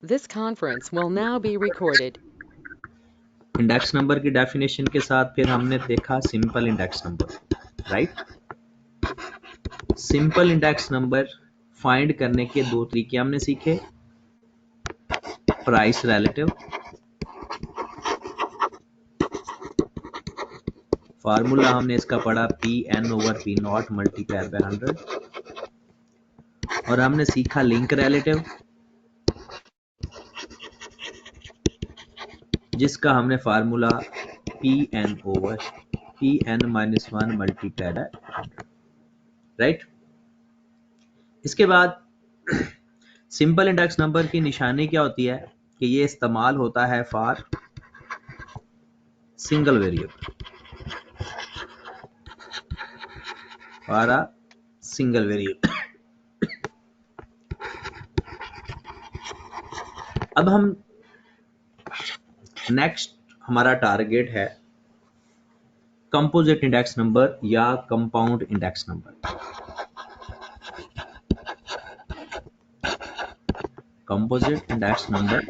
This conference will now be recorded. Index number की definition के साथ फिर हमने देखा simple index number, right. Simple index number find करने के दो तरीके हमने सीखे, प्राइस रिलेटिव, फार्मूला हमने इसका पढ़ा Pn/P0 मल्टीप्लाई बाय 100, और हमने सीखा लिंक रिलेटिव, जिसका हमने formula Pn/Pn-1 multiply by 100, right. इसके बाद सिंपल इंडेक्स नंबर की निशानी क्या होती है कि ये इस्तेमाल होता है for single variable, for a single variable. अब हम नेक्स्ट हमारा टारगेट है कंपोजिट इंडेक्स नंबर या compound index number. Composite index number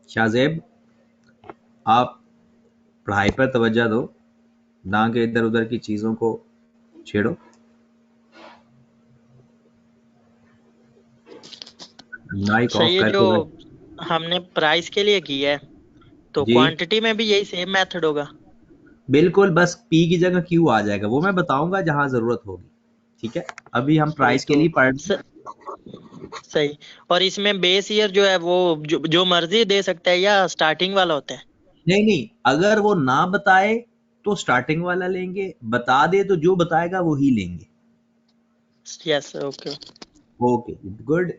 Shahzeb, आप पढ़ाई पर तवज्जो दो, ना कि इधर उधर की चीजों को छेड़ो। माइक ऑफ सही है। जो करके बैठ। हमने प्राइस के लिए की है तो जी क्वांटिटी में भी यही सेम मेथड होगा। बिल्कुल, बस पी की जगह क्यू आ जाएगा, वो मैं बताऊंगा जहां जरूरत होगी। ठीक है, अभी हम सही प्राइस के तो लिए पढ़ सही। और इसमें बेस ईयर जो है वो जो मर्जी दे सकता है या स्टार्टिंग वाला होता है? नहीं नहीं, अगर वो ना बताए तो स्टार्टिंग वाला लेंगे, बता दे तो जो बताएगा वो ही लेंगे। Yes, okay. Okay good.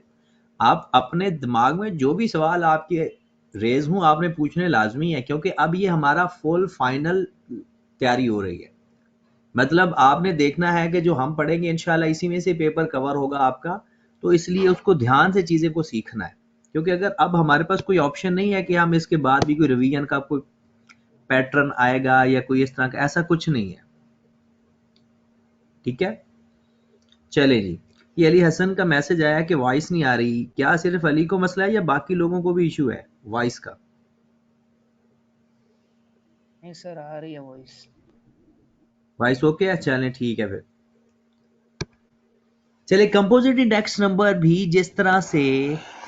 आप अपने दिमाग में जो भी सवाल आपके रेज हूं आपने पूछने लाजमी है, क्योंकि अब ये हमारा फुल फाइनल तैयारी हो रही है। मतलब आपने देखना है कि जो हम पढ़ेंगे इंशाल्लाह इसी में से पेपर कवर होगा आपका, तो इसलिए उसको ध्यान से चीजें को सीखना है। क्योंकि अगर अब हमारे पास कोई ऑप्शन नहीं है कि हम इसके बाद भी कोई रिवीजन का कोई पैटर्न आएगा या कोई इस तरह का, ऐसा कुछ नहीं है। ठीक है, चले जी। ये अली हसन का मैसेज आया कि वॉइस नहीं आ रही, क्या सिर्फ अली को मसला है या बाकी लोगों को भी इशू है वॉइस का? नहीं सर, आ रही है वॉइस। वॉइस ओके है, चलें ठीक है फिर। चले, कंपोजिट इंडेक्स नंबर भी जिस तरह से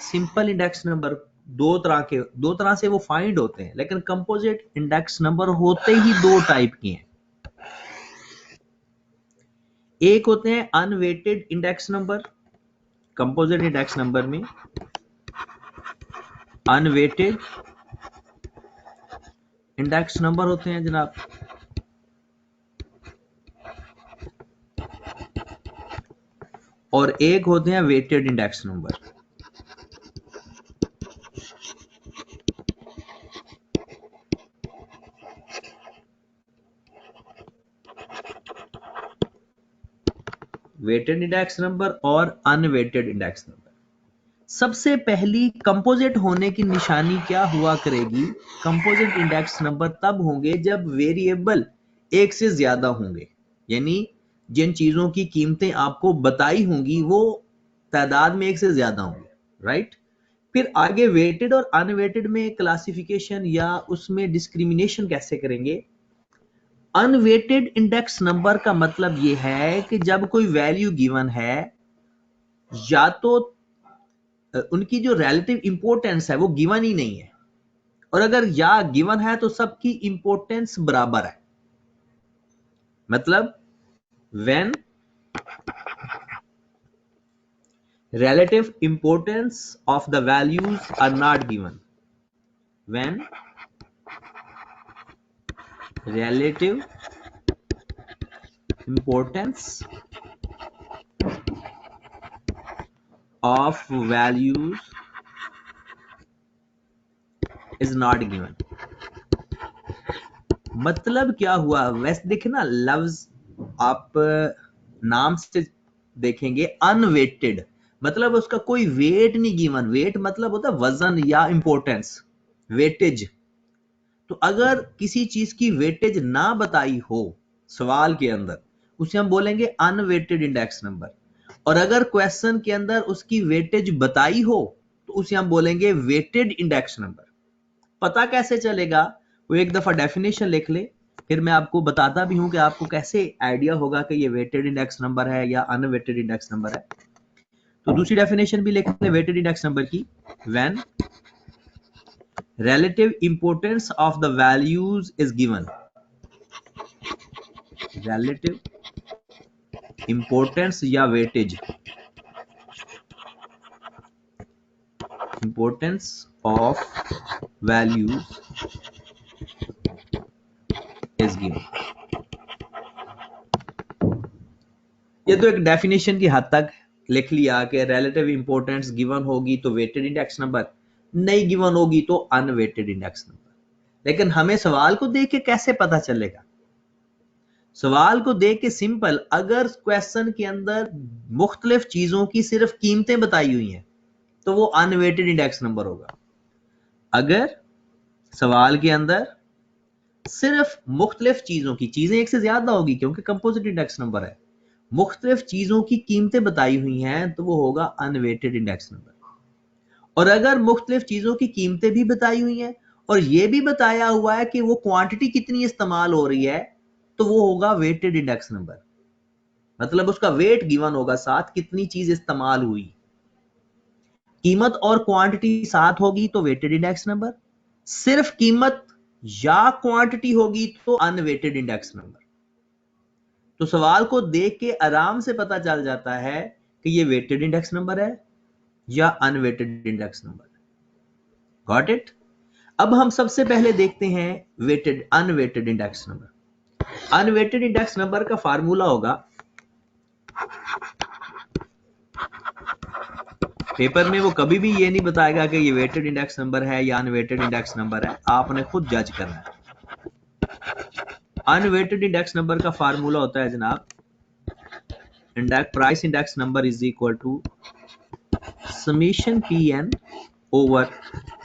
सिंपल इंडेक्स नंबर दो तरह से वो फाइंड होते हैं, लेकिन कंपोजिट इंडेक्स नंबर होते ही दो टाइप के हैं। एक होते हैं unweighted index number, composite index number में अनवेटेड इंडेक्स नंबर होते हैं जनाब, और एक होते हैं weighted index number. Weighted index number और अनवेटेड इंडेक्स नंबर। सबसे पहली कंपोजिट होने की निशानी क्या हुआ करेगी? कंपोजिट इंडेक्स नंबर तब होंगे जब वेरिएबल एक से ज्यादा होंगे, यानी जिन चीजों की कीमतें आपको बताई होंगी वो तादाद में एक से ज्यादा होंगे, राइट। फिर आगे वेटेड और अनवेटेड में क्लासिफिकेशन या उसमें डिस्क्रिमिनेशन कैसे करेंगे? अनवेटेड इंडेक्स नंबर का मतलब यह है कि जब कोई वैल्यू गिवन है, या तो उनकी जो रिलेटिव इंपोर्टेंस है वो गिवन ही नहीं है, और अगर या गिवन है तो सबकी इंपोर्टेंस बराबर है। मतलब when relative importance of the values are not given, when relative importance of values is not given। मतलब क्या हुआ? वैसे देखे ना, लफ्ज आप नाम से देखेंगे अनवेटेड, मतलब उसका कोई वेट नहीं गिवन। वेट मतलब होता है वजन या इंपोर्टेंस, वेटेज। तो अगर किसी चीज की वेटेज ना बताई हो सवाल के अंदर, उसे हम बोलेंगे अनवेटेड इंडेक्स नंबर। और अगर क्वेश्चन के अंदर उसकी वेटेज बताई हो तो उसे हम बोलेंगे वेटेड इंडेक्स नंबर। पता कैसे चलेगा? वो एक दफा डेफिनेशन लिख ले, फिर मैं आपको बताता भी हूं कि आपको कैसे आइडिया होगा कि ये वेटेड इंडेक्स नंबर है या अनवेटेड इंडेक्स नंबर है। तो दूसरी डेफिनेशन भी लिख ले वेटेड इंडेक्स नंबर की, when relative importance of the values is given, relative importance या weightage, importance of values is given। ये तो एक डेफिनेशन की हद तक लिख लिया कि relative importance गिवन होगी तो weighted इंडेक्स नंबर, नहीं गिवन होगी तो अनवेटेड इंडेक्स नंबर। लेकिन हमें सवाल को देख के कैसे पता चलेगा? सवाल को देख के सिंपल, अगर क्वेश्चन के अंदर मुख्तलिफ चीजों की सिर्फ कीमतें बताई हुई हैं तो वो अनवेटेड इंडेक्स नंबर होगा। अगर सवाल के अंदर सिर्फ मुख्तलिफ चीजों की, चीजें एक से ज्यादा होगी क्योंकि कंपोजिट इंडेक्स नंबर है, मुख्तलिफ चीजों की कीमतें बताई हुई हैं तो वो होगा अनवेटेड इंडेक्स नंबर। और अगर मुख्तलिफ चीजों की कीमतें भी बताई हुई हैं और ये भी बताया हुआ है कि वो क्वांटिटी कितनी इस्तेमाल हो रही है तो वो होगा वेटेड इंडेक्स नंबर। मतलब उसका वेट गिवन होगा, साथ कितनी चीज इस्तेमाल हुई। कीमत और क्वांटिटी साथ होगी तो वेटेड इंडेक्स नंबर, सिर्फ कीमत या क्वांटिटी होगी तो अनवेटेड इंडेक्स नंबर। तो सवाल को देख के आराम से पता चल जाता है कि ये वेटेड इंडेक्स नंबर है या unweighted index number. Got it? अब हम सबसे पहले देखते हैं weighted unweighted index number. Unweighted index number का फार्मूला होगा, पेपर में वो कभी भी ये नहीं बताएगा कि ये वेटेड इंडेक्स नंबर है या अनवेटेड इंडेक्स नंबर है, आपने खुद जज करना है। अनवेटेड इंडेक्स नंबर का फार्मूला होता है जनाब, price index number is equal to summation P N over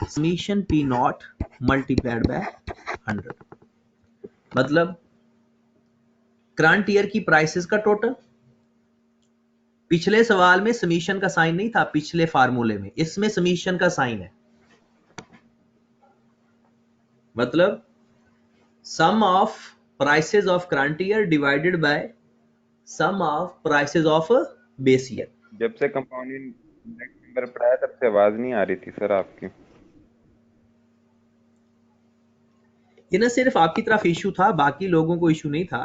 summation P not multiplied by 100। मतलब करंट ईयर की प्राइसेस का टोटल, पिछले सवाल में समीशन का साइन नहीं था, पिछले फार्मूले में, इसमें समीशन का साइन है। मतलब sum of prices of current year divided by sum of prices of base year. जब से कंपाउंडिंग इंडेक्स नंबर पढ़ाया तब से आवाज नहीं आ रही थी सर आपकी। ये ना सिर्फ आपकी तरफ इशू था, बाकी लोगों को इशू नहीं था।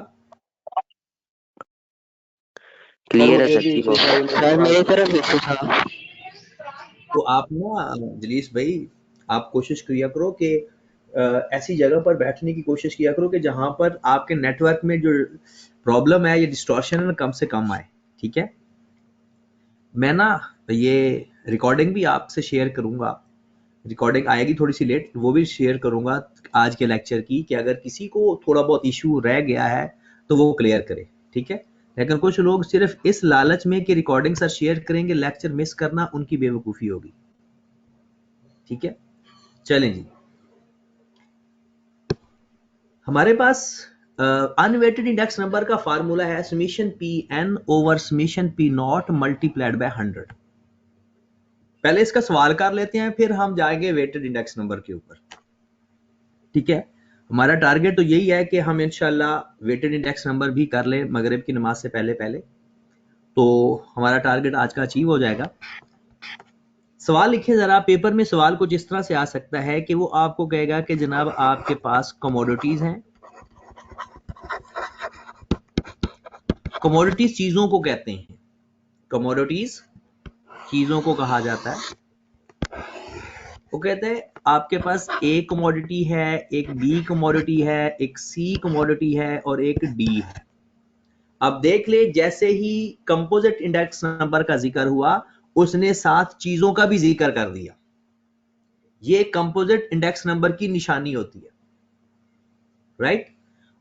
क्लियर है सर, ठीक हो गया। मेरी तरफ इशू था। तो आप ना जलीस भाई, आप कोशिश किया करो कि ऐसी जगह पर बैठने की कोशिश किया करो कि जहां पर आपके नेटवर्क में जो प्रॉब्लम है या डिस्टॉर्शन है कम से कम आए। ठीक है? मैं ना ये रिकॉर्डिंग भी आपसे शेयर करूंगा, रिकॉर्डिंग आएगी थोड़ी सी लेट, वो भी शेयर करूंगा आज के लेक्चर की, कि अगर किसी को थोड़ा बहुत इशू रह गया है तो वो क्लियर करे। ठीक है? लेकिन कुछ लोग सिर्फ इस लालच में कि रिकॉर्डिंग सर शेयर करेंगे, लेक्चर मिस करना उनकी बेवकूफ़ी होगी। ठीक है? चलें जी, हमारे पास अनवेटेड इंडेक्स नंबर का फार्मूला है summation P N over summation P not multiplied by 100। पहले इसका सवाल कर लेते हैं, फिर हम जाएंगे वेटेड इंडेक्स नंबर के ऊपर। ठीक है? हमारा टारगेट तो यही है कि हम इंशाल्लाह वेटेड इंडेक्स नंबर भी कर लें मगरिब की नमाज से पहले पहले, तो हमारा टारगेट आज का अचीव हो जाएगा। सवाल लिखे जरा, पेपर में सवाल कुछ इस तरह से आ सकता है कि वो आपको कहेगा कि जनाब आपके पास कमोडिटीज हैं। कमोडिटीज चीजों को कहते हैं, कमोडिटीज चीजों को कहा जाता है। वो कहते हैं आपके पास ए कमोडिटी है, एक बी कमोडिटी है, एक सी कमोडिटी है और एक डी है। अब देख ले, जैसे ही कंपोजिट इंडेक्स नंबर का जिक्र हुआ उसने 7 चीजों का भी जिक्र कर दिया। ये कंपोजिट इंडेक्स नंबर की निशानी होती है, राइट?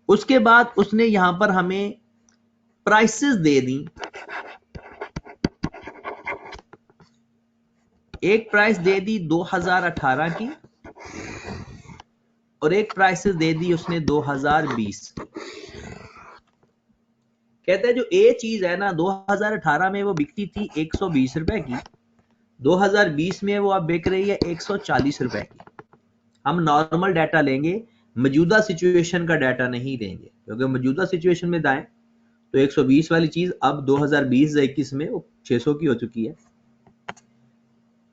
उसके बाद उसने यहां पर हमें प्राइसेस दे दी। एक प्राइस दे दी 2018 की, और एक प्राइसेस दे दी उसने 2020। कहते हैं जो ए चीज है ना 2018 में वो बिकती थी 120 रुपए की, 2020 में वो अब बिक रही है 140 रुपए की। हम नॉर्मल डाटा लेंगे, मौजूदा सिचुएशन का डाटा नहीं लेंगे, क्योंकि मौजूदा सिचुएशन में दाएं तो 120 वाली चीज अब 2020-21 में वो 600 की हो चुकी है।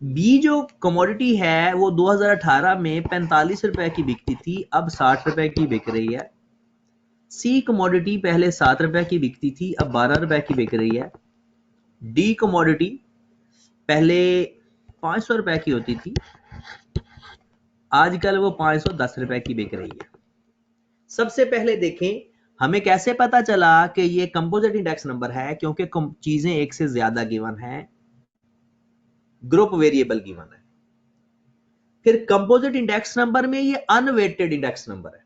बी जो कमोडिटी है वो 2018 में 45 रुपए की बिकती थी, अब 60 रुपए की बिक रही है। सी कमोडिटी पहले 7 रुपए की बिकती थी, अब 12 रुपए की बिक रही है। डी कमोडिटी पहले 500 रुपए की होती थी, आजकल वो 510 रुपए की बिक रही है। सबसे पहले देखें हमें कैसे पता चला कि ये कंपोजिट इंडेक्स नंबर है, क्योंकि चीजें एक से ज्यादा गिवन है, ग्रुप वेरिएबल गिवन है। फिर कंपोजिट इंडेक्स नंबर में ये अनवेटेड इंडेक्स नंबर है,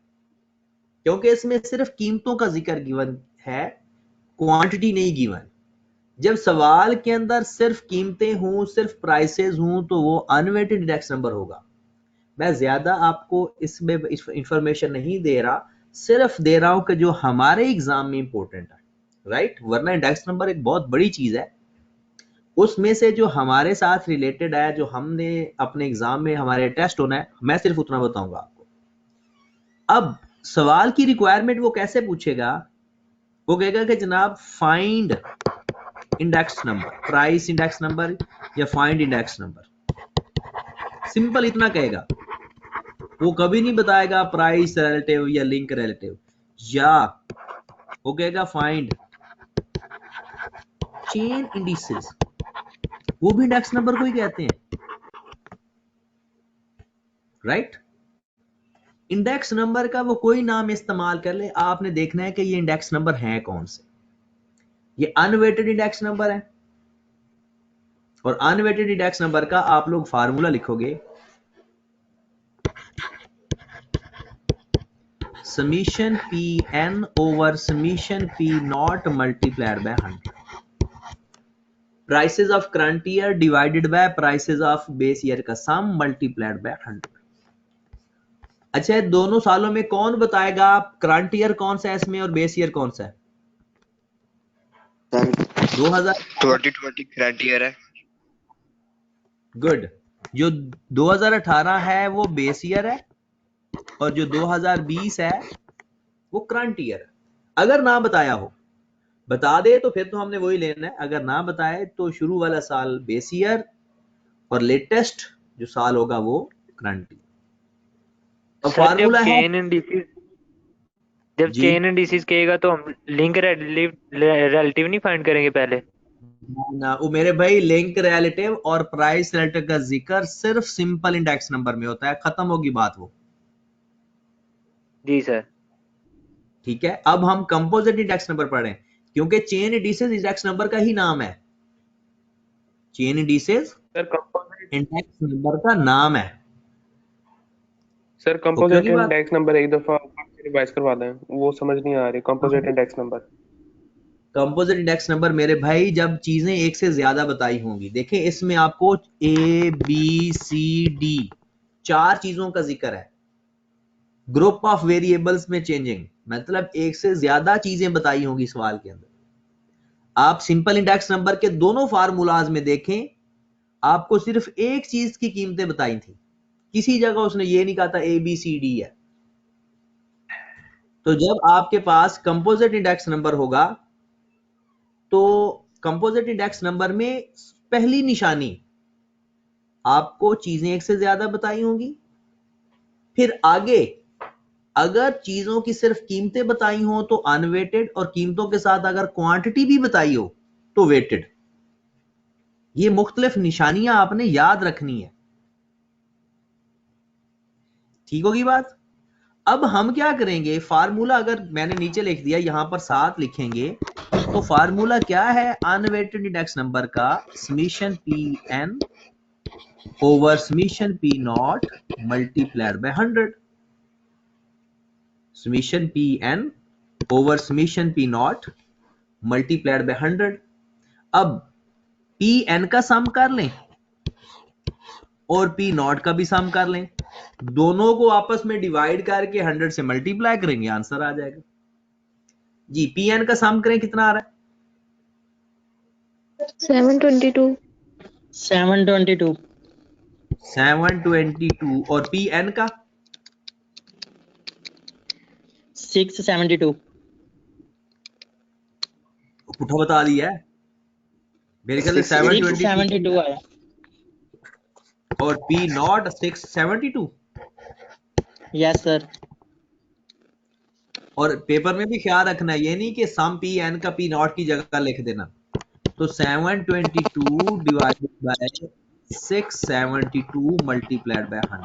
क्योंकि इसमें सिर्फ कीमतों का जिक्र गिवन है, क्वांटिटी नहीं गिवन। जब सवाल के अंदर सिर्फ कीमतें हों, सिर्फ प्राइसेस हों, तो वो अनवेटेड इंडेक्स नंबर होगा। मैं ज्यादा आपको इसमें इंफॉर्मेशन नहीं दे रहा, सिर्फ दे रहा हूं कि जो हमारे एग्जाम में इंपॉर्टेंट है, राइट। वरना इंडेक्स नंबर एक बहुत बड़ी चीज है, उसमें से जो हमारे साथ रिलेटेड है, जो हमने अपने एग्जाम में हमारे टेस्ट होना है, मैं सिर्फ उतना बताऊंगा आपको। अब सवाल की रिक्वायरमेंट वो कैसे पूछेगा, वो कहेगा कि जनाब find index number, price index number या फाइंड इंडेक्स नंबर, सिंपल इतना कहेगा। वो कभी नहीं बताएगा प्राइस रिलेटिव या लिंक रिलेटिव, या वो कहेगा फाइंड चेन इंडिसेस, वो भी इंडेक्स नंबर को ही कहते हैं, राइट। इंडेक्स नंबर का वो कोई नाम इस्तेमाल कर ले, आपने देखना है कि ये इंडेक्स नंबर है कौन से। ये अनवेटेड इंडेक्स नंबर है, और अनवेटेड इंडेक्स नंबर का आप लोग फार्मूला लिखोगे, summation P N over summation P not multiplied by 100, prices of current year divided by prices of base year का सम मल्टीप्लाइड बाय 100। अच्छा, दोनों सालों में कौन बताएगा करंट ईयर कौन सा है इसमें और बेस ईयर कौन सा है? 2020 करंट ईयर है। गुड। जो 2018 है वो बेस ईयर है, और जो 2020 है वो करंट ईयर है। अगर ना बताया हो, बता दे तो फिर तो हमने वही लेना है, अगर ना बताए तो शुरू वाला साल बेस ईयर और लेटेस्ट जो साल होगा वो करंट ईयर। और फार्मूला है जब चेन इंडिसेस कहेगा तो हम लिंक रिलेटिव नहीं फाइंड करेंगे पहले ना। वो मेरे भाई लिंक रिलेटिव और प्राइस रिलेटिव का जिक्र सिर्फ सिंपल इंडेक्स नंबर में होता है, खत्म होगी बात वो। जी सर। ठीक है, अब हम कंपोजिट इंडेक्स नंबर पढ़ें, क्योंकि चेन इंडिसेस इंडेक्स नंबर का ही नाम है। चेन इंडिसेस इंडेक्स नंबर का नाम है सर। कंपोजिट इंडेक्स नंबर एक दफा रिवाइज करवा दें, वो समझ नहीं आ रही। Composite index number, composite index number मेरे भाई जब चीजें एक से ज्यादा बताई होंगी, देखें इसमें आपको ए बी सी डी 4 चीजों का जिक्र है, ग्रुप ऑफ वेरिएबल्स में चेंजिंग, मतलब एक से ज्यादा चीजें बताई होंगी सवाल के अंदर। आप सिंपल इंडेक्स नंबर के दोनों फार्मूलाज में देखें, आपको सिर्फ एक चीज की कीमतें बताई थी, किसी जगह उसने ये नहीं कहा था ए बी सी डी है। तो जब आपके पास कंपोजिट इंडेक्स नंबर होगा तो कंपोजिट इंडेक्स नंबर में पहली निशानी आपको चीजें एक से ज्यादा बताई होंगी, फिर आगे अगर चीजों की सिर्फ कीमतें बताई हो तो अनवेटेड, और कीमतों के साथ अगर क्वांटिटी भी बताई हो तो वेटेड। ये मुख्तलिफ निशानियां आपने याद रखनी है, ठीक होगी बात। अब हम क्या करेंगे, फार्मूला अगर मैंने नीचे लिख दिया, यहां पर 7 लिखेंगे, तो फार्मूला क्या है अनवेटेड इंडेक्स नंबर का, summation P N over summation P not multiplied by 100, summation P N over summation P not multiplied by 100। अब पी एन का सम कर लें और पी नॉट का भी सम कर लें, दोनों को आपस में डिवाइड करके 100 से मल्टीप्लाई करेंगे, आंसर आ जाएगा जी। पी एन का सम करें, कितना आ रहा है? 722 722 722। और पी एन का 672 पुठा बता दिया है मेरे ख्याल से 722 672 आया। और पी नॉट 672। Yes sir. और पेपर में भी ख्याल रखना, ये नहीं कि सम पी एन का पी नॉट की जगह लिख देना। तो 722 divided by 672 multiplied by 100।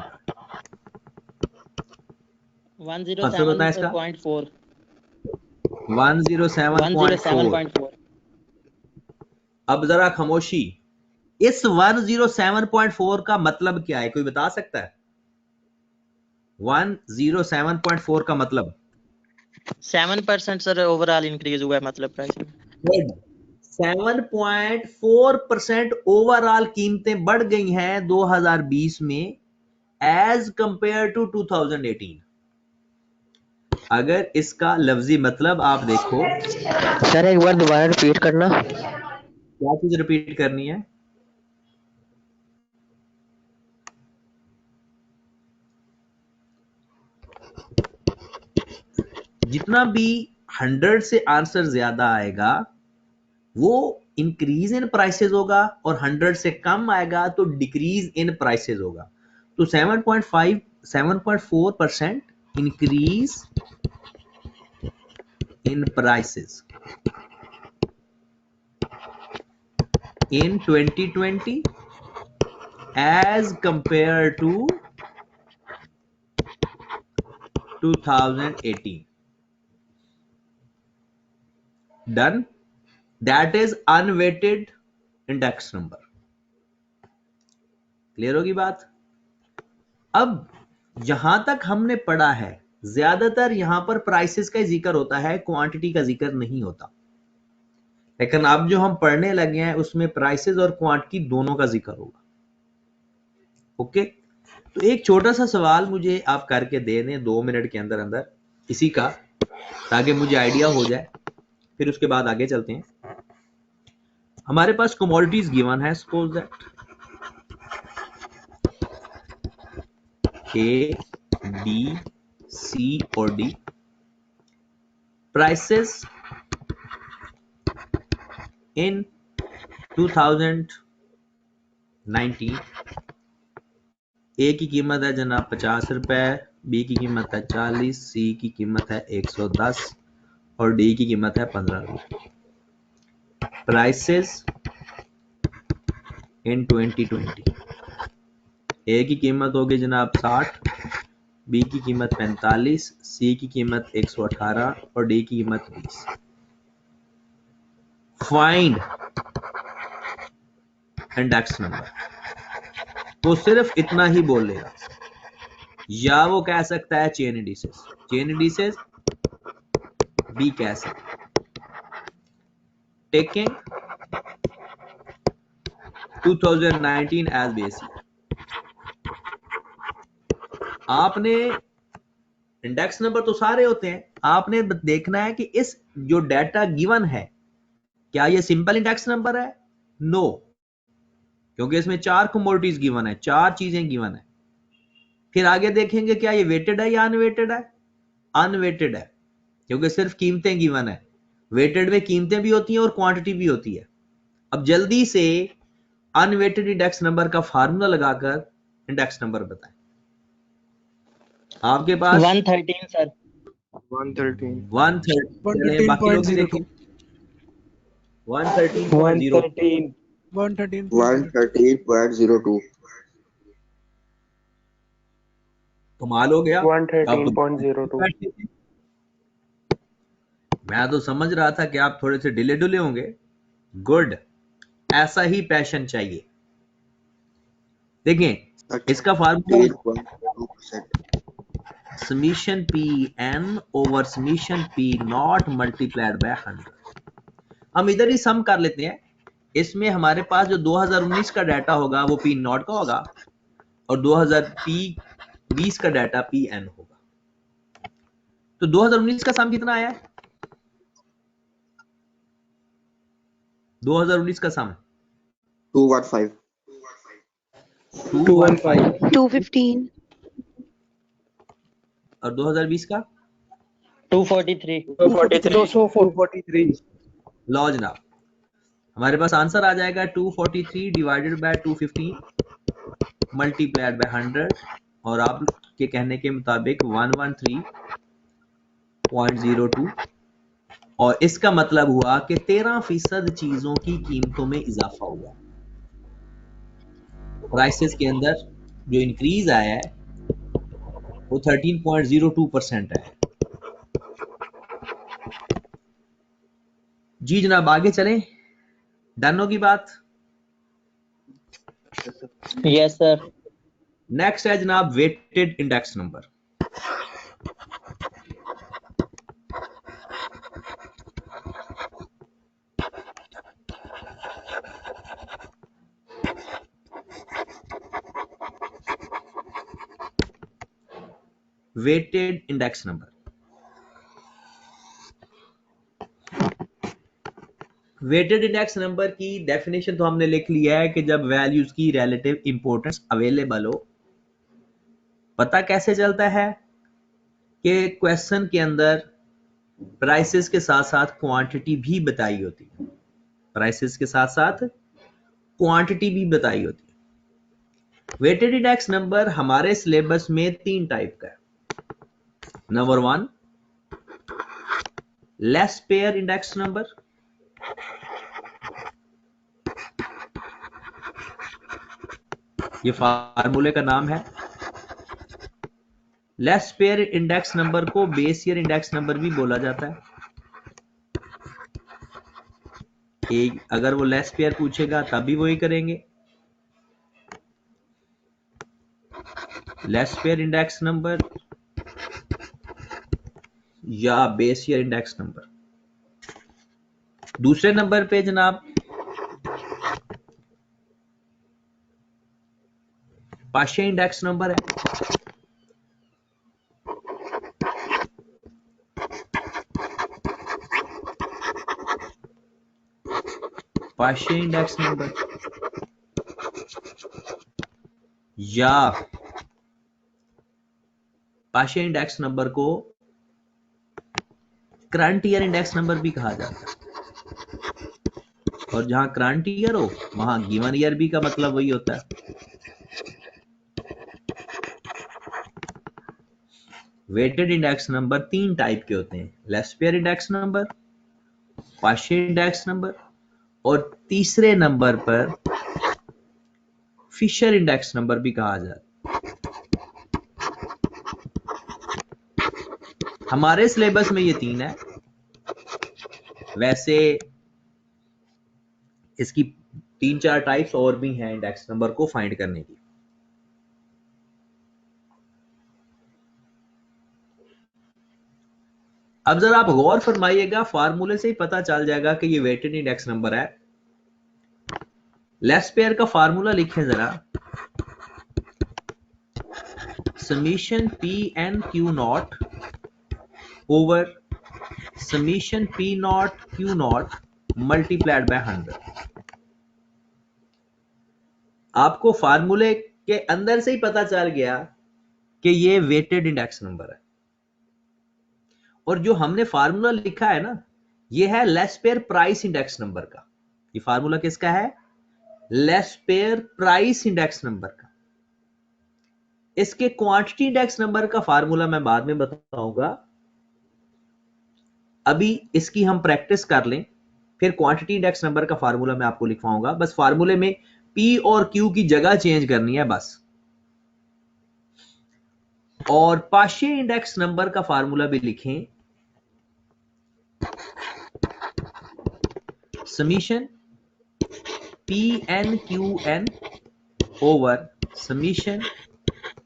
Answer बताएं इसका। 107.4 107.4। 107.4 अब जरा खामोशी, इस 107.4 का मतलब क्या है, कोई बता सकता है? 107.4 का मतलब 7% सर ओवरऑल इंक्रीज हुआ है मतलब प्राइस में। 7.4% ओवरऑल कीमतें बढ़ गई हैं 2020 में एज कंपेयर टू 2018। अगर इसका लफ्जी मतलब आप देखो, सर एक बार दोबारा रिपीट करना। क्या चीज रिपीट करनी है? जितना भी 100 से आंसर ज्यादा आएगा वो इंक्रीज इन प्राइसेस होगा, और 100 से कम आएगा तो डिक्रीज इन प्राइसेस होगा। तो 7.4% increase in prices in 2020 as compared to 2018. Done. That is unweighted index number. Clear होगी बात? अब यहां तक हमने पढ़ा है, ज्यादातर यहां पर प्राइसेस का जिक्र होता है, क्वांटिटी का जिक्र नहीं होता। लेकिन अब जो हम पढ़ने लगे हैं उसमें प्राइसेस और क्वांटिटी दोनों का जिक्र होगा। ओके, तो एक छोटा सा सवाल मुझे आप करके दे दें 2 मिनट के अंदर अंदर इसी का, ताकि मुझे आइडिया हो जाए, फिर उसके बाद आगे चलते हैं। हमारे पास कमोडिटीज गिवन है, सपोज दैट ए, बी, सी और डी। प्राइसेस इन 2019, ए की कीमत है जनाब 50 रुपए, बी की कीमत है 40, सी की कीमत है 110 और डी की कीमत है 15 रुपए। प्राइसेस इन 2020, ए की कीमत होगी जनाब 60, बी की कीमत 45, सी की कीमत 118 और डी की कीमत 20। Find index number. वो सिर्फ इतना ही बोलेगा, या वो कह सकता है चेन इंडिसेस, चेन इंडिसेस भी कह सकता है। Taking 2019 as base year. आपने इंडेक्स नंबर तो सारे होते हैं, आपने देखना है कि इस जो डाटा गिवन है क्या ये सिंपल इंडेक्स नंबर है? नो, क्योंकि इसमें 4 कमोडिटीज गिवन है, 4 चीजें गिवन है। फिर आगे देखेंगे क्या ये वेटेड है या अनवेटेड है? अनवेटेड है, क्योंकि सिर्फ कीमतें गिवन है। वेटेड में कीमतें भी होती हैं और क्वांटिटी भी होती है। अब जल्दी से अनवेटेड इंडेक्स नंबर का फार्मूला लगाकर इंडेक्स नंबर बताएं। आपके पास 113 सर। 113 113 बाकी लोग भी देखें। 113.02 113.02 कमाल हो गया। 113.02 मैं तो समझ रहा था कि आप थोड़े से डिले डुले होंगे। गुड, ऐसा ही पैशन चाहिए। देखें इसका formula summation P N over summation P not multiplied by 100। हम इधर ही सम कर लेते हैं। इसमें हमारे पास जो 2019 का डाटा होगा वो पी नॉट का होगा और 2020 2020 का डाटा PN होगा। तो 2019 का सम कितना आया है? 2019 का सम 215 215 215 और 2020 का 243 243 लो जनाब, हमारे पास आंसर आ जाएगा 243 डिवाइडेड बाय 215 मल्टीप्लाइड बाय 100 और आपके कहने के मुताबिक 113.02 और इसका मतलब हुआ कि 13% चीजों की कीमतों में इजाफा हुआ। प्राइसेस के अंदर जो इंक्रीज आया है वो 13.02% है। जी जनाब, आगे चलें। डन होगी बात। Yes sir. नेक्स्ट है जनाब weighted index number. Weighted index number. Weighted index number की डेफिनेशन तो हमने लिख लिया है कि जब वैल्यूज की रिलेटिव इंपॉर्टेंस अवेलेबल हो। पता कैसे चलता है कि क्वेश्चन के अंदर प्राइसेस के साथ साथ क्वांटिटी भी बताई होती है। प्राइसेस के साथ साथ क्वांटिटी भी बताई होती है। वेटेड इंडेक्स नंबर हमारे सिलेबस में 3 टाइप का है। Number 1 less pair index number, ये फार्मूले का नाम है। लेस पेयर इंडेक्स नंबर को बेस ईयर इंडेक्स नंबर भी बोला जाता है। कि अगर वो लेस पेयर पूछेगा तब भी वही करेंगे। लेस पेयर इंडेक्स नंबर या बेस ईयर इंडेक्स नंबर। दूसरे नंबर पे जनाब पाशे इंडेक्स नंबर है। पाशे इंडेक्स नंबर या पाशे इंडेक्स नंबर को करंट ईयर इंडेक्स नंबर भी कहा जाता है। और जहां करंट ईयर हो वहां गिवन ईयर भी का मतलब वही होता है। वेटेड इंडेक्स नंबर 3 टाइप के होते हैं। Laspeyres index number, Paasche index number और तीसरे नंबर पर फिशर इंडेक्स नंबर भी कहा जाता है। हमारे सिलेबस में ये 3 है। वैसे इसकी 3-4 टाइप्स और भी हैं इंडेक्स नंबर को फाइंड करने की। अब जरा आप गौर फरमाइएगा, फार्मूले से ही पता चल जाएगा कि ये वेटेड इंडेक्स नंबर है। लेस पेयर का फार्मूला लिखें जरा, summation P N Q not over summation P not Q not multiplied by 100। आपको फार्मूले के अंदर से ही पता चल गया कि ये वेटेड इंडेक्स नंबर है। और जो हमने फार्मूला लिखा है ना, ये है less pair price index number का। ये फार्मूला किसका है? Less pair price index number का। इसके क्वांटिटी इंडेक्स नंबर का फार्मूला मैं बाद में बताऊंगा। अभी इसकी हम प्रैक्टिस कर लें, फिर क्वांटिटी इंडेक्स नंबर का फार्मूला मैं आपको लिखवाऊंगा। बस फार्मूले में पी और क्यू की जगह चेंज करनी है बस। और पाशे इंडेक्स नंबर का फार्मूला भी लिखें, summation P N Q N over summation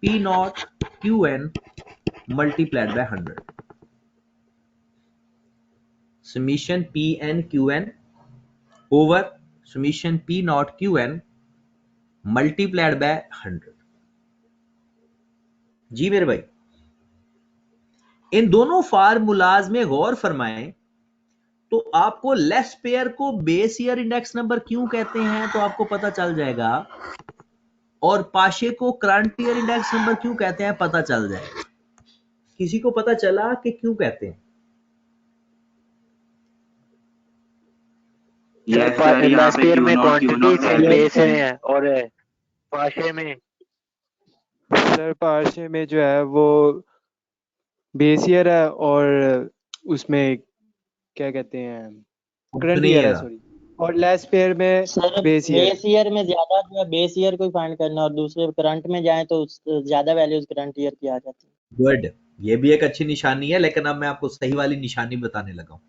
P not Q N multiplied by 100। Summation P N Q N over summation P not Q N multiplied by 100। जी मेरे भाई, इन दोनों फार्मूलाज में गौर फरमाएं तो आपको लेस पेयर को बेस ईयर इंडेक्स नंबर क्यों कहते हैं तो आपको पता चल जाएगा, और पाशे को करंट ईयर इंडेक्स नंबर क्यों कहते हैं पता चल जाएगा। किसी को पता चला कि क्यों कहते हैं? यस सर, यहाँ लास्ट पे ईयर क्यू में नॉट क्वांटिटी बेस है और पाशे में सर पार्शे में जो है वो बेस ईयर है और उसमें क्या कहते हैं करंट ईयर है, सॉरी, और लेस पेयर में sir base year. Base year में ज्यादा जो है बेस ईयर को फाइंड करना और दूसरे करंट में जाए तो ज्यादा वैल्यूज करंट ईयर की आ जाती है। गुड, ये भी एक अच्छी निशानी है, लेकिन अब मैं आपको सही वाली निशानी बताने लगा हूं।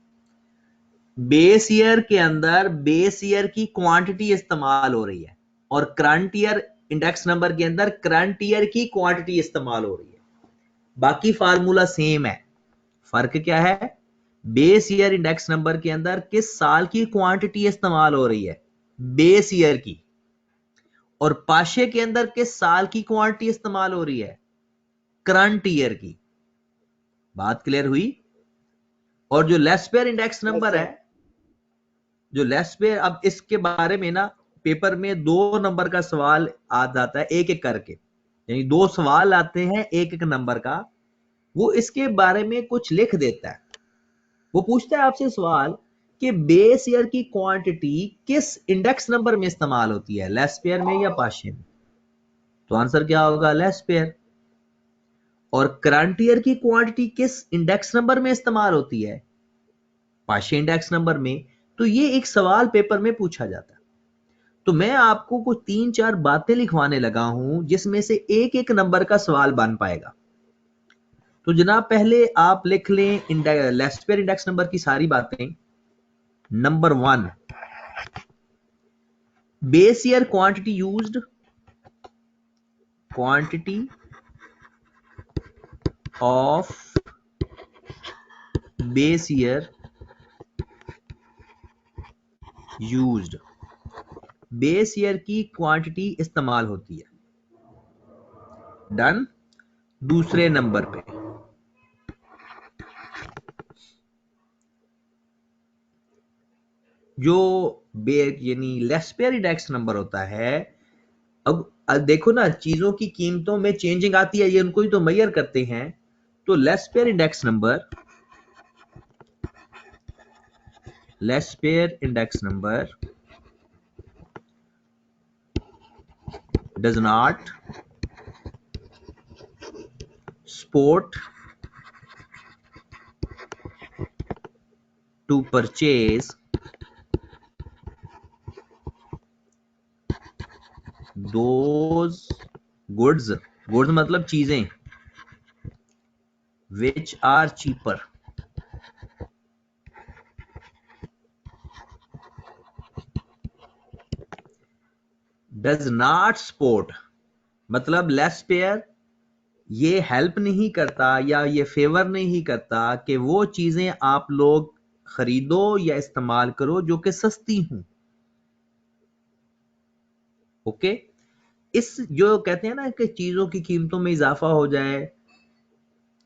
बेस ईयर के अंदर बेस ईयर की क्वांटिटी इस्तेमाल हो रही है और करंट ईयर इंडेक्स नंबर के अंदर करंट ईयर की क्वांटिटी इस्तेमाल हो रही है। बाकी फार्मूला सेम है, फर्क क्या है? बेस ईयर इंडेक्स नंबर के अंदर किस साल की क्वांटिटी इस्तेमाल हो रही है, बेस ईयर की, और पाशे के अंदर किस साल की क्वांटिटी इस्तेमाल हो रही है, करंट ईयर की। बात क्लियर हुई? और जो लेस पेयर इंडेक्स नंबर है, जो लेस पेयर, अब इसके बारे में ना पेपर में 2 नंबर का सवाल आ जाता है एक एक करके, यानी 2 सवाल आते हैं एक एक नंबर का। वो इसके बारे में कुछ लिख देता है, वो पूछता है आपसे सवाल कि बेस ईयर की क्वांटिटी किस इंडेक्स नंबर में इस्तेमाल होती है, लेस पेयर में या पाशे में? तो आंसर क्या होगा? Less pair. और करंट ईयर की क्वांटिटी किस इंडेक्स नंबर में इस्तेमाल होती है, पाशे इंडेक्स नंबर में। तो ये एक सवाल पेपर में पूछा जाता है। तो मैं आपको कुछ 3-4 बातें लिखवाने लगा हूं जिसमें से एक एक नंबर का सवाल बन पाएगा। तो जनाब पहले आप लिख लें लेस पेयर इंडेक्स नंबर की सारी बातें। Number 1, base year quantity used, quantity of base year used, base year की क्वांटिटी इस्तेमाल होती है। डन। दूसरे नंबर पे जो यानी लेस पेयर इंडेक्स नंबर होता है, अब देखो ना चीजों की कीमतों में चेंजिंग आती है, ये उनको ही तो मेजर करते हैं। तो less pair index number, Laspeyres index number does not support to purchase those goods, goods मतलब चीजें, which are cheaper, does not support मतलब लेस पेयर ये हेल्प नहीं करता या ये फेवर नहीं करता कि वो चीजें आप लोग खरीदो या इस्तेमाल करो जो कि सस्ती हूं। ओके, इस जो कहते हैं ना कि चीजों की कीमतों में इजाफा हो जाए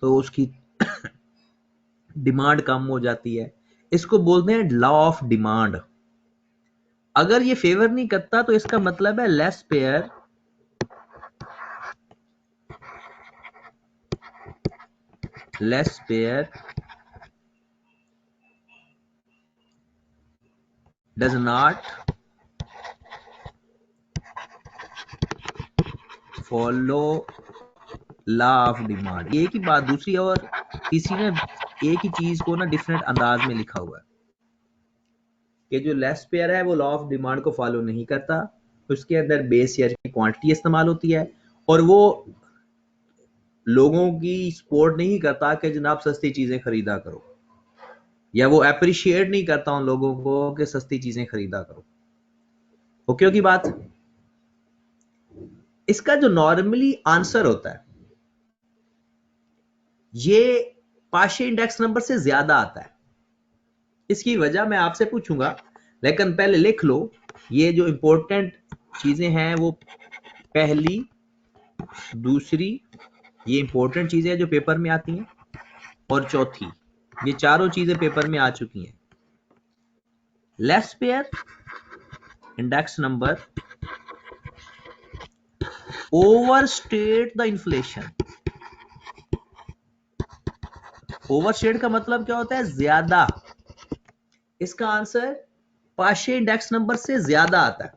तो उसकी डिमांड कम हो जाती है, इसको बोलते हैं लॉ ऑफ डिमांड। अगर ये फेवर नहीं करता तो इसका मतलब है less pair does not follow law of demand। एक ही बात, दूसरी और किसी ने एक ही चीज को ना डिफरेंट अंदाज में लिखा हुआ है कि जो लेस पेयर है वो लॉ ऑफ डिमांड को फॉलो नहीं करता, उसके अंदर बेस ईयर की क्वांटिटी इस्तेमाल होती है और वो लोगों की सपोर्ट नहीं करता कि जनाब सस्ती चीजें खरीदा करो, या वो अप्रिशिएट नहीं करता उन लोगों को कि सस्ती चीजें खरीदा करो। ओके होगी बात? इसका जो नॉर्मली आंसर होता है ये पाशे इंडेक्स नंबर से ज्यादा आता है। इसकी वजह मैं आपसे पूछूंगा, लेकिन पहले लिख लो ये जो इंपॉर्टेंट चीजें हैं वो पहली, दूसरी, ये इंपॉर्टेंट चीजें जो पेपर में आती हैं। और चौथी, ये चारों चीजें पेपर में आ चुकी हैं। Laspeyres index number overstate the inflation. Overstate का मतलब क्या होता है? ज्यादा। इसका आंसर पाशे इंडेक्स नंबर से ज्यादा आता है।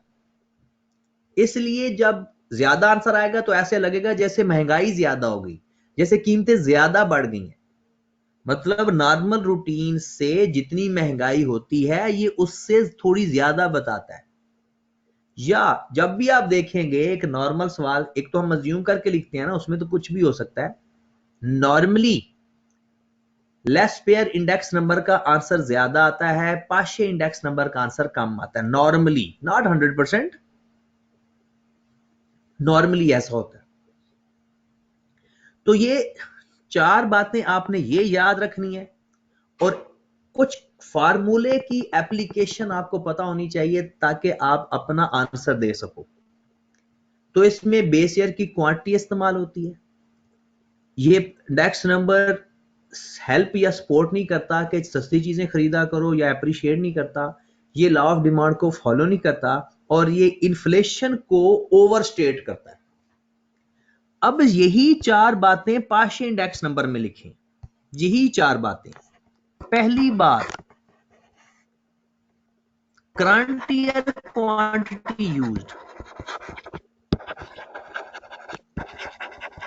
इसलिए जब ज्यादा आंसर आएगा तो ऐसे लगेगा जैसे महंगाई ज्यादा हो गई, जैसे कीमतें ज्यादा बढ़ गई हैं। मतलब नॉर्मल रूटीन से जितनी महंगाई होती है ये उससे थोड़ी ज्यादा बताता है। या जब भी आप देखेंगे एक नॉर्मल सवाल, एक तो हम अज्यूम करके लिखते हैं ना, उसमें तो कुछ भी हो सकता है। Normally less pair index number का आंसर ज्यादा आता है, पाशे इंडेक्स नंबर का आंसर कम आता है। नॉर्मली, नॉट 100%, नॉर्मली ऐसा होता है। तो ये चार बातें आपने ये याद रखनी है और कुछ फार्मूले की एप्लीकेशन आपको पता होनी चाहिए ताकि आप अपना आंसर दे सको। तो इसमें बेस ईयर की क्वांटिटी इस्तेमाल होती है। ये इंडेक्स नंबर हेल्प या सपोर्ट नहीं करता कि सस्ती चीजें खरीदा करो या अप्रिशिएट नहीं करता। ये लॉ ऑफ डिमांड को फॉलो नहीं करता और ये इन्फ्लेशन को ओवरस्टेट करता है। अब यही चार बातें पाशे इंडेक्स नंबर में लिखें। यही चार बातें। पहली बात, करंट ईयर क्वांटिटी यूज्ड।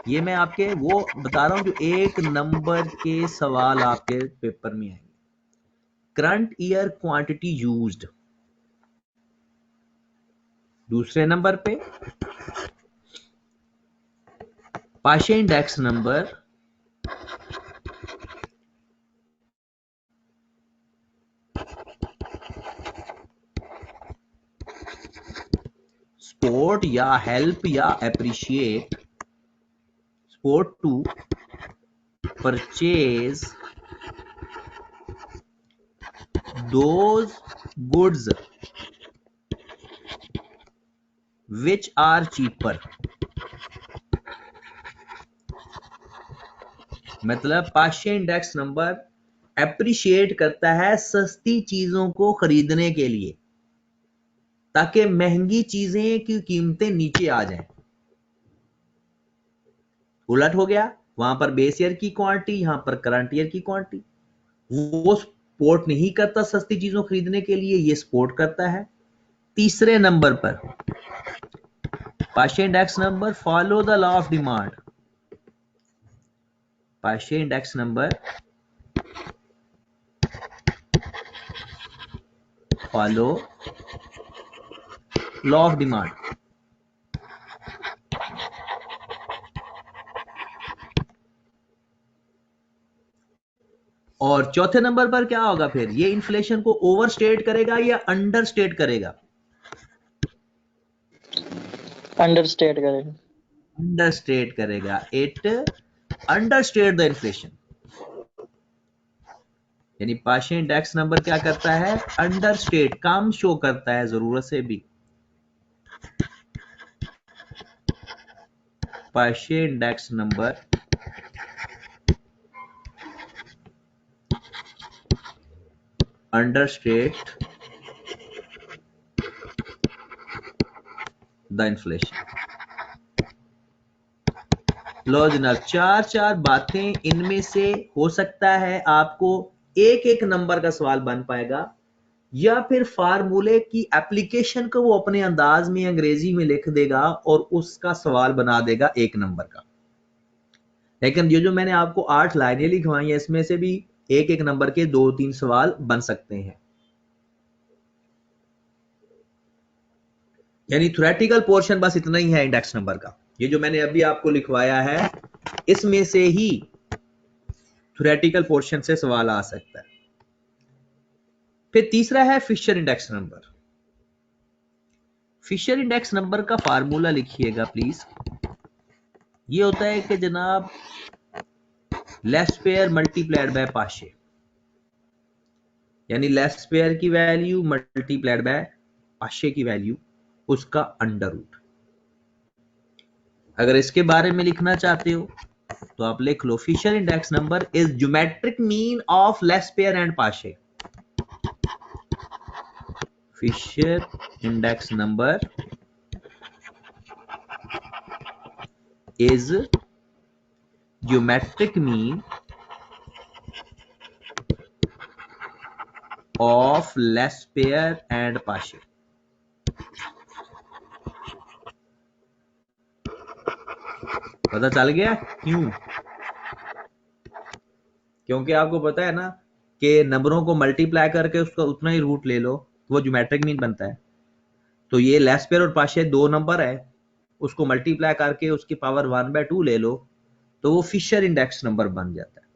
ये मैं आपके वो बता रहा हूं जो एक नंबर के सवाल आपके पेपर में आएंगे। Current year quantity used. दूसरे नंबर पे पाशे इंडेक्स नंबर सपोर्ट या हेल्प या appreciate, support to purchase those goods which are cheaper। मतलब पाशे इंडेक्स नंबर अप्रिशिएट करता है सस्ती चीजों को खरीदने के लिए ताकि महंगी चीजें की कीमतें नीचे आ जाएं। उलट हो गया, वहां पर बेस ईयर की क्वांटिटी, यहां पर करंट ईयर की क्वांटिटी। वो सपोर्ट नहीं करता सस्ती चीजों खरीदने के लिए, ये सपोर्ट करता है। तीसरे नंबर पर Paasche index number follow the law of demand. Paasche index number follow law of demand. और चौथे नंबर पर क्या होगा फिर? ये इन्फ्लेशन को ओवरस्टेट करेगा या अंडरस्टेट करेगा? अंडरस्टेट करेगा। अंडरस्टेट करेगा। It understate the inflation. यानी पाशे इंडेक्स नंबर क्या करता है? अंडरस्टेट, कम शो करता है जरूरत से भी। Paasche index number understate the inflation. लो जनाब, चार बातें, इनमें से हो सकता है आपको एक एक नंबर का सवाल बन पाएगा या फिर फार्मूले की एप्लीकेशन को वो अपने अंदाज में अंग्रेजी में लिख देगा और उसका सवाल बना देगा एक नंबर का। लेकिन जो मैंने आपको 8 लाइनें लिखवाई हैं इसमें से भी एक एक नंबर के 2-3 सवाल बन सकते हैं। यानी थ्योरेटिकल पोर्शन बस इतना ही है इंडेक्स नंबर का। ये जो मैंने अभी आपको लिखवाया है इसमें से ही थ्योरेटिकल पोर्शन से सवाल आ सकता है। फिर तीसरा है Fisher index number. Fisher index number का फार्मूला लिखिएगा प्लीज। ये होता है कि जनाब लेस पेयर मल्टीप्लाइड बाय पाशे, यानी लेस पेयर की वैल्यू मल्टीप्लाइड बाय पाशे की वैल्यू, उसका अंडर रूट। अगर इसके बारे में लिखना चाहते हो तो आप लिख लो Fisher index number is geometric mean of Laspeyres and Paasche. Fisher index number is geometric mean of less pair and Paasche। पता चल गया क्यों? क्योंकि आपको पता है ना कि नंबरों को मल्टीप्लाई करके उसका उतना ही रूट ले लो तो वो ज्योमेट्रिक मीन बनता है। तो ये लेस पेयर और पाशे दो नंबर है, उसको मल्टीप्लाई करके उसकी पावर 1/2 ले लो तो वो फिशर इंडेक्स नंबर बन जाता है।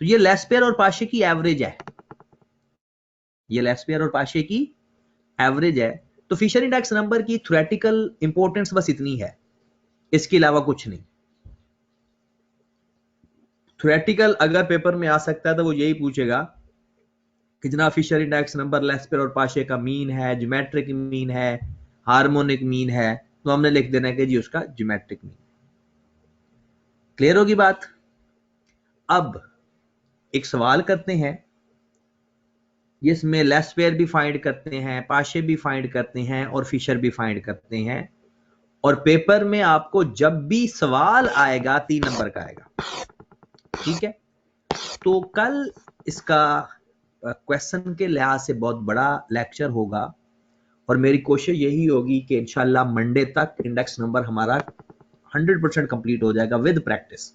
तो ये लेस पेयर और पाशे की एवरेज है, ये लेस पेयर और पाशे की एवरेज है। तो फिशर इंडेक्स नंबर की थ्योरेटिकल इंपॉर्टेंस बस इतनी है, इसके अलावा कुछ नहीं। थ्योरेटिकल अगर पेपर में आ सकता है तो वो यही पूछेगा कि जनाब Fisher index number Laspeyres और पाशे का मीन है, ज्योमेट्रिक मीन है, हार्मोनिक मीन है, तो हमने लिख देना है कि जी उसका ज्योमेट्रिक मीन। क्लियर होगी बात? अब एक सवाल करते हैं जिसमें लेस पेयर भी फाइंड करते हैं, पाशे भी फाइंड करते हैं और फिशर भी फाइंड करते हैं। और पेपर में आपको जब भी सवाल आएगा 3 नंबर का आएगा, ठीक है? तो कल इसका क्वेश्चन के लिहाज से बहुत बड़ा लेक्चर होगा और मेरी कोशिश यही होगी कि इंशाल्लाह मंडे तक इंडेक्स नंबर हमारा 100% कंप्लीट हो जाएगा विद प्रैक्टिस।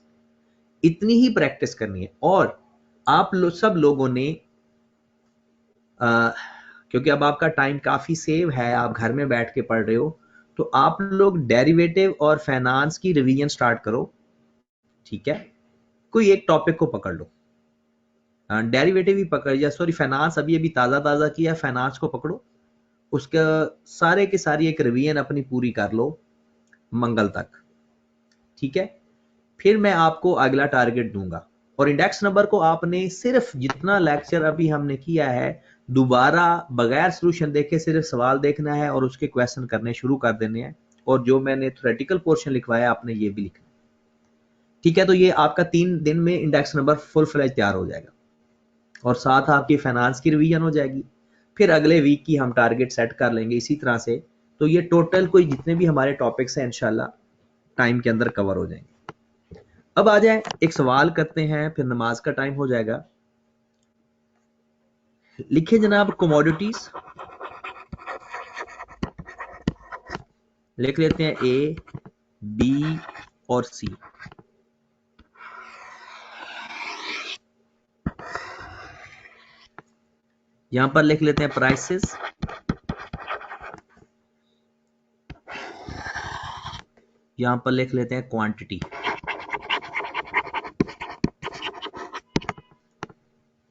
इतनी ही प्रैक्टिस करनी है। और आप सब लोगों ने क्योंकि अब आपका टाइम काफी सेव है, आप घर में बैठ के पढ़ रहे हो, तो आप लोग डेरिवेटिव और फाइनेंस की रिवीजन स्टार्ट करो, ठीक है? कोई एक टॉपिक को पकड़ लो, डेरिवेटिव ही पकड़ या सॉरी फाइनेंस अभी ताजा किया, फाइनेंस को पकड़ो, उसका सारे के सारी एक रिवीजन अपनी पूरी कर लो मंगल तक, ठीक है? फिर मैं आपको अगला टारगेट दूंगा और इंडेक्स नंबर को आपने सिर्फ जितना लेक्चर अभी हमने किया है दोबारा बगैर सॉल्यूशन देखे सिर्फ सवाल देखना है और उसके क्वेश्चन करने शुरू कर देने हैं। और जो मैंने थ्योरेटिकल पोर्शन लिखवाया आपने ये भी लिखना, ठीक है? तो ये आपका 3 दिन में इंडेक्स नंबर फुल फ्लेज तैयार हो जाएगा और साथ आपकी फाइनेंस की रिवीजन हो जाएगी। फिर अगले वीक की हम टारगेट सेट कर लेंगे इसी तरह से। तो ये टोटल कोई जितने भी हमारे टॉपिक्स हैं इंशाल्लाह टाइम के अंदर कवर हो जाएंगे। अब आ जाए एक सवाल करते हैं, फिर नमाज का टाइम हो जाएगा। लिखे जनाब कमोडिटीज, लिख लेते हैं ए, बी और सी। यहां पर लिख लेते हैं प्राइसेस, यहां पर लिख लेते हैं क्वांटिटी।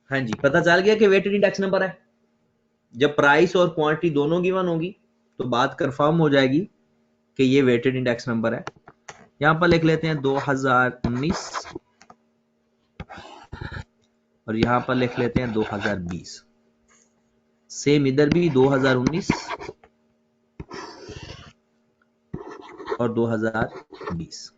हाँ जी, पता चल गया कि वेटेड इंडेक्स नंबर है। जब प्राइस और क्वांटिटी दोनों गिवन होगी तो बात कंफर्म हो जाएगी कि ये वेटेड इंडेक्स नंबर है। यहां पर लिख लेते हैं 2019 और यहां पर लिख लेते हैं 2020। सेम इधर भी 2019 और 2020।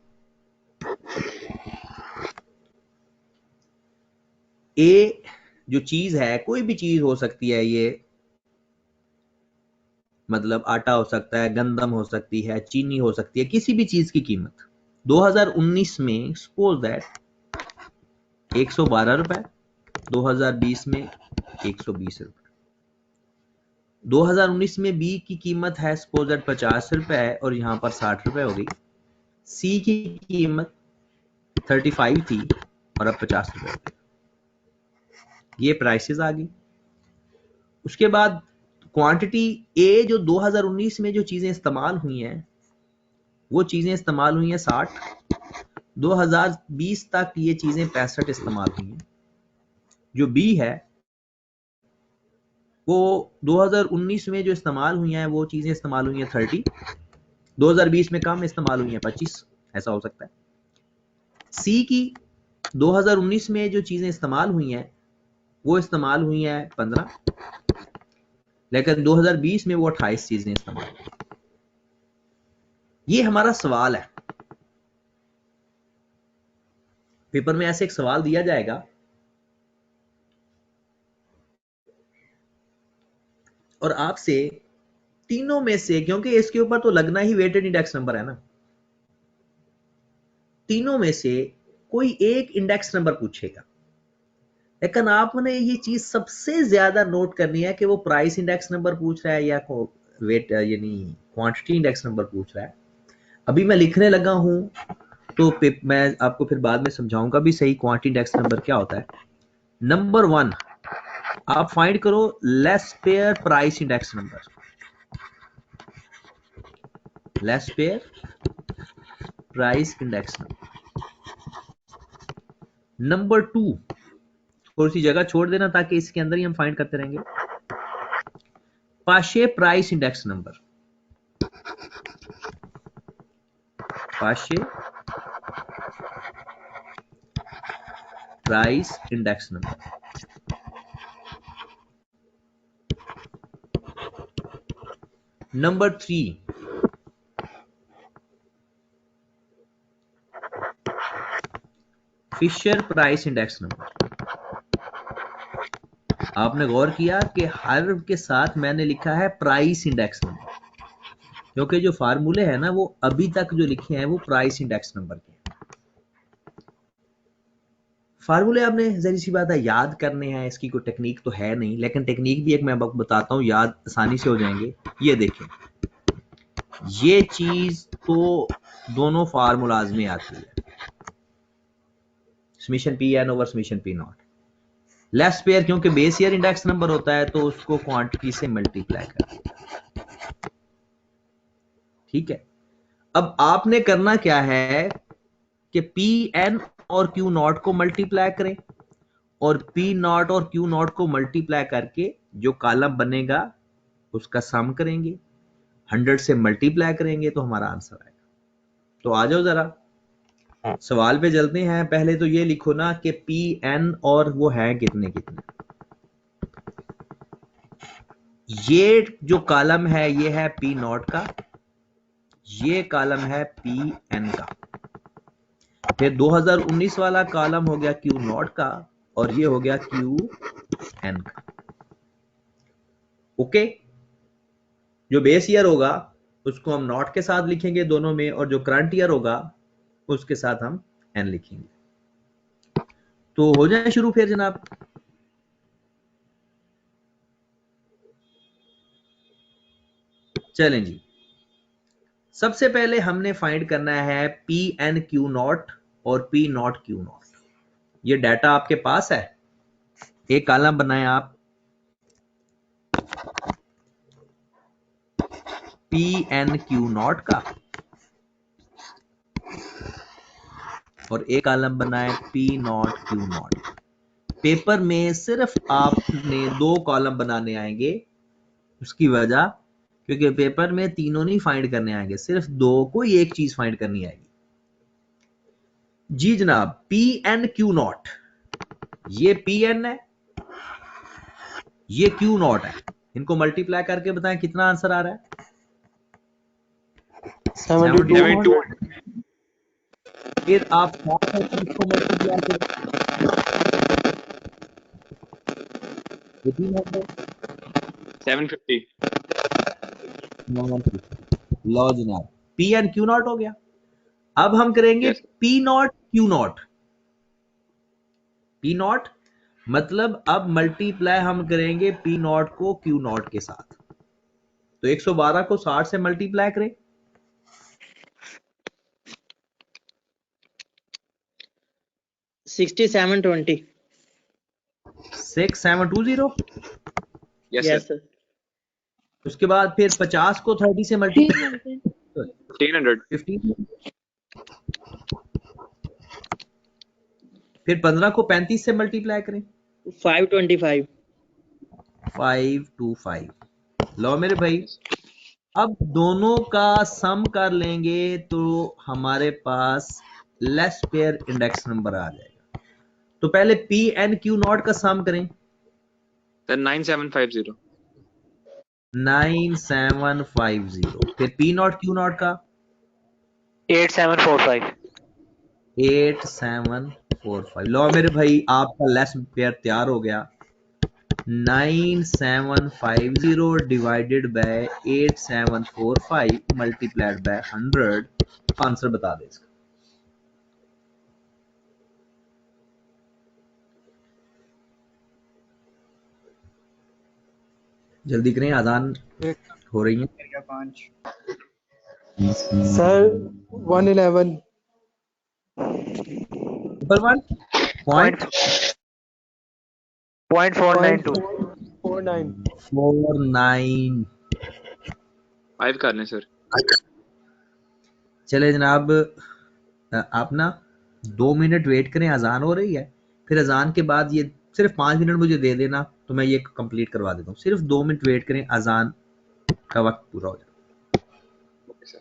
ए जो चीज है, कोई भी चीज हो सकती है, ये मतलब आटा हो सकता है, गंदम हो सकती है, चीनी हो सकती है, किसी भी चीज की कीमत 2019 में सपोज दैट 112 रुपए, 2020 में 120 रुपए। 2019 में बी की कीमत है सपोज दैट 50 रुपए और यहां पर 60 रुपए हो गई। सी की कीमत 35 थी और अब 50 रुपए हो गई। ये प्राइसेस आ गई। उसके बाद क्वांटिटी ए, जो 2019 में जो चीजें इस्तेमाल हुई हैं वो चीजें इस्तेमाल हुई हैं 60, 2020 तक ये चीजें 65 इस्तेमाल हुई हैं। जो बी है वो 2019 में जो इस्तेमाल हुई हैं वो चीजें इस्तेमाल हुई हैं 30, 2020 में कम इस्तेमाल हुई हैं 25, ऐसा हो सकता है। सी की 2019 में जो चीजें इस्तेमाल हुई हैं वो इस्तेमाल हुई हैं 15, लेकिन 2020 में वो 28 चीजें इस्तेमाल हुई। ये हमारा सवाल है। पेपर में ऐसे एक सवाल दिया जाएगा और आपसे तीनों में से, क्योंकि इसके ऊपर तो लगना ही वेटेड इंडेक्स नंबर है ना, तीनों में से कोई एक इंडेक्स नंबर पूछेगा, लेकिन आपने ये चीज सबसे ज्यादा नोट करनी है कि वो प्राइस इंडेक्स नंबर पूछ रहा है या वेट यानी क्वांटिटी इंडेक्स नंबर पूछ रहा है। अभी मैं लिखने लगा हूं तो मैं आपको फिर बाद में समझाऊंगा भी सही क्वांटिटी इंडेक्स नंबर क्या होता है। नंबर 1 आप फाइंड करो less pair price index number, less pair price index number. Number 2 थोड़ी सी जगह छोड़ देना ताकि इसके अंदर ही हम फाइंड करते रहेंगे, Paasche price index number, Paasche price index number. Number 3 Fisher price index number. आपने गौर किया कि हर के साथ मैंने लिखा है प्राइस इंडेक्स नंबर, क्योंकि जो फार्मूले हैं ना वो अभी तक जो लिखे हैं वो प्राइस इंडेक्स नंबर के। फार्मूले आपने जरी सी बात है याद करने हैं, इसकी कोई टेक्निक तो है नहीं, लेकिन टेक्निक भी एक मैं बताता हूं, याद आसानी से हो जाएंगे। ये देखें, ये चीज तो दोनों फार्मूलाज में आती है, summation P N over summation P not. Laspeyres क्योंकि बेस ईयर इंडेक्स नंबर होता है तो उसको क्वांटिटी से मल्टीप्लाई कर दिया। ठीक है, अब आपने करना क्या है कि पी एन और क्यू नॉट को मल्टीप्लाई करें और पी नॉट और क्यू नॉट को मल्टीप्लाई करके जो कॉलम बनेगा उसका सम करेंगे, 100 से मल्टीप्लाई करेंगे तो हमारा आंसर आएगा। तो आ जाओ जरा सवाल पे चलते हैं। पहले तो ये लिखो ना कि पी एन और वो है कितने कितने। ये जो कॉलम है ये है पी नॉट का, ये कॉलम है पी एन का, फिर 2019 वाला कॉलम हो गया क्यू नॉट का और ये हो गया क्यू एन का। ओके, जो बेस ईयर होगा उसको हम नॉट के साथ लिखेंगे दोनों में, और जो करंट ईयर होगा उसके साथ हम एन लिखेंगे। तो हो जाए शुरू फिर जनाब। चलें जी, सबसे पहले हमने फाइंड करना है पी एन क्यू नॉट और पी नॉट क्यू नॉट। ये डाटा आपके पास है, एक कॉलम बनाएं आप पी एन क्यू नॉट का और एक कॉलम बनाएं P not Q not. Paper में सिर्फ आपने 2 कॉलम बनाने आएंगे, उसकी वजह क्योंकि पेपर में तीनों नहीं फाइंड करने आएंगे, सिर्फ 2, कोई एक चीज फाइंड करनी आएगी। जी जनाब, पी एन क्यू नॉट, ये पी एन है, ये क्यू नॉट है, इनको मल्टीप्लाई करके बताएं कितना आंसर आ रहा है। 72। फिर आप इसको मल्टीप्लाई करें 750। लो जनाब, पी एन क्यू नॉट हो गया। अब हम करेंगे Yes. P not Q not. P not मतलब अब मल्टीप्लाई हम करेंगे पी नॉट को क्यू नॉट के साथ। तो 112 को 60 से मल्टीप्लाई करें, 6720। 6720। Yes, yes sir. सर। उसके बाद फिर 50 को 30 से मल्टीप्लाई 1500। 15, फिर 15 को 35 से मल्टीप्लाई करें 525। 525। लो मेरे भाई, अब दोनों का सम कर लेंगे तो हमारे पास लेस पेयर इंडेक्स नंबर आ जाएगा। तो पहले पी एन क्यू नॉट का सम करें, Sir, 9750। 9750। फिर पी नॉट क्यू नॉट का 8745। 8745। 4 5। लो मेरे भाई, आपका लेस पेयर तैयार हो गया। 9750 divided by 8745 multiplied by 100। Answer बता दे इसका। जल्दी करें, आजान हो रही है। या 5 सर 111 ट्रिपल वन पॉइंट 0.492 49 49। 5 कर लें सर। चले जनाब, आप ना 2 मिनट वेट करें, अजान हो रही है। फिर अजान के बाद ये सिर्फ 5 मिनट मुझे दे देना, तो मैं ये कंप्लीट करवा देता हूँ। सिर्फ 2 मिनट वेट करें, अजान का वक्त पूरा हो जाए। Okay sir.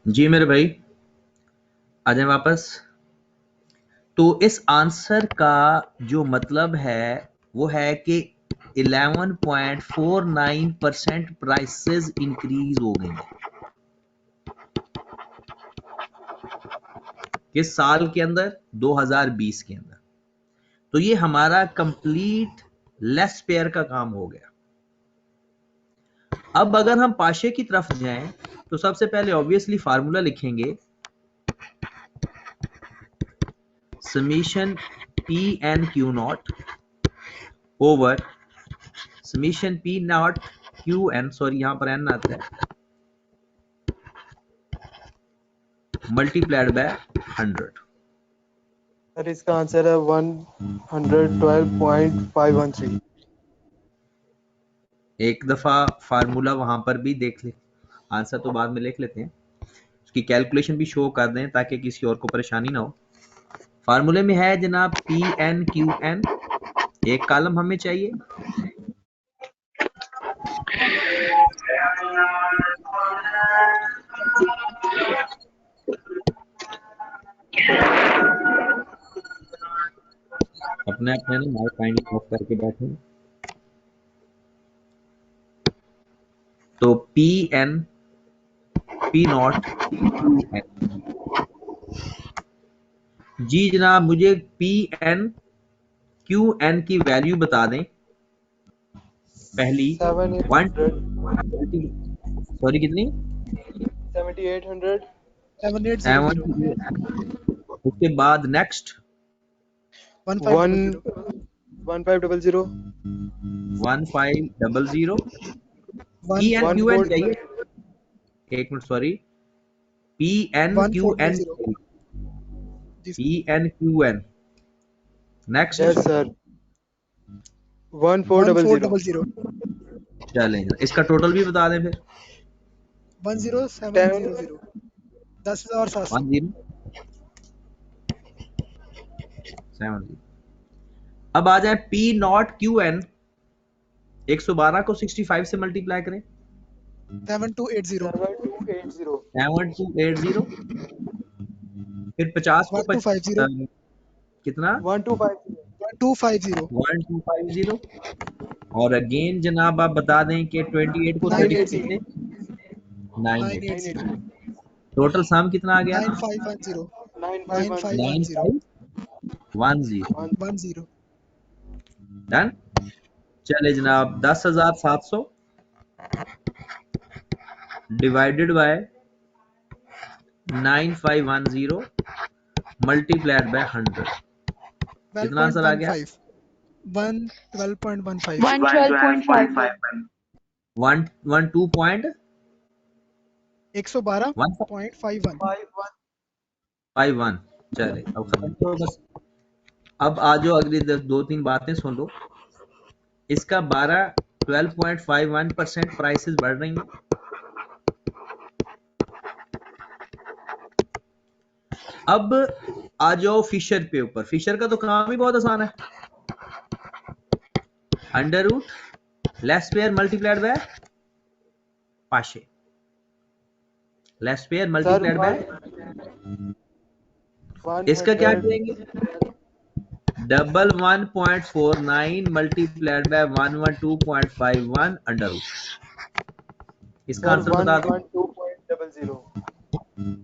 जी मेरे भाई, आ जाए वापस। तो इस आंसर का जो मतलब है वो है कि 11.49% प्राइसेस इंक्रीज हो गई हैं किस साल के अंदर? 2020 के अंदर। तो ये हमारा कंप्लीट लेस पेयर का काम हो गया। अब अगर हम पाशे की तरफ जाएं तो सबसे पहले ऑब्वियसली फार्मूला लिखेंगे, summation P N Q not over summation P not Q N, sorry यहां पर एन आता है, मल्टीप्लाइड बाय 100। सर इसका आंसर है 112.513। एक दफा फार्मूला वहां पर भी देख ले, आंसर तो बाद में लिख लेते हैं, उसकी कैलकुलेशन भी शो कर दें ताकि किसी और को परेशानी ना हो। फार्मूले में है जनाब पी एन क्यू एन, एक कॉलम हमें चाहिए, अपने अपने ना माइक काइंडली ऑफ करके बैठे। तो P N P not QN। जी जनाब, मुझे PN QN की वैल्यू बता दें। पहली 7800 सॉरी कितनी 7800 78। उसके बाद नेक्स्ट 1500 1500 1500 PNQN चाहिए। एक minute sorry, PNQN PNQN next. Yes sir 1400 चलें, इसका टोटल भी बता दें फिर। 10700 10,700 10,70। अब आ जाए P नॉट QN। 112 को 65 से मल्टीप्लाई करें। 7280 7280। फिर 50 को 1250 कितना 1250 1250। और अगेन जनाब आप बता दें कि 28 को 36 से 980। टोटल सम कितना आ गया 9510 9510। डन। चले जनाब, 10,700 डिवाइडेड बाय 9510 मल्टीप्लाइड बाय 100। कितना आंसर आ गया 112.15 112.51। 112.51 चले अब खत्म करो बस। अब आ जाओ अगली 2-3 बातें सुन लो। इसका 12.51% प्राइसेस बढ़ रही हैं। अब आ जाओ फिशर पे ऊपर। फिशर का तो काम ही बहुत आसान है। Under root Laspeyres multiplied by Paasche. Laspeyres multiplied by, इसका क्या करेंगे 149 मल्टीप्लाइड बाय 112.51 अंडर रूट। इसका आंसर बता दो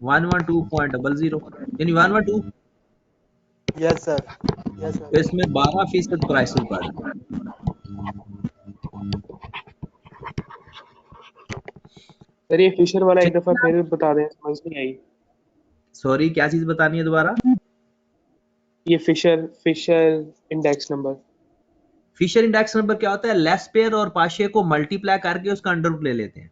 112.00 यानी 112। यस सर तो इसमें 12% प्राइसेस बढ़ रहे हैं। सर ये फिशर वाला एक दफा फिर बता दें, समझ नहीं आई। सॉरी क्या चीज बतानी है दोबारा। ये Fisher index number. Fisher index number क्या होता है, लेस पेयर और पाशे को मल्टीप्लाई करके उसका अंडर रूट ले लेते हैं।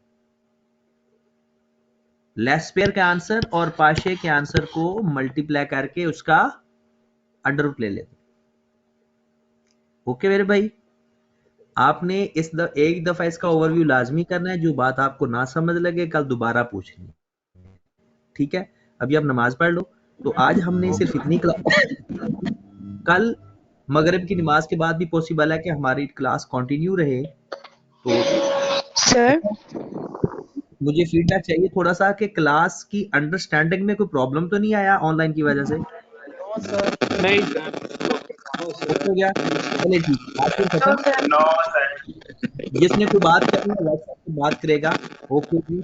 लेस पेयर के आंसर और पाशे के आंसर को मल्टीप्लाई करके उसका अंडर रूट ले लेते हैं। ओके मेरे भाई, आपने एक दफा इसका ओवरव्यू लाजमी करना है। जो बात आपको ना समझ लगे कल दोबारा पूछनी, ठीक है। अभी आप नमाज पढ़ लो। तो आज हमने सिर्फ इतनी क्लास, कल मगरिब की नमाज के बाद भी पॉसिबल है कि हमारी क्लास कंटिन्यू रहे। तो सर मुझे फीडबैक चाहिए थोड़ा सा कि क्लास की अंडरस्टैंडिंग में कोई प्रॉब्लम तो नहीं आया ऑनलाइन की वजह से। नहीं हो गया, चलिए ठीक है, आज फिर खत्म। जिसने कोई बात करनी है व्हाट्सएप पे बात करेगा। ओके जी।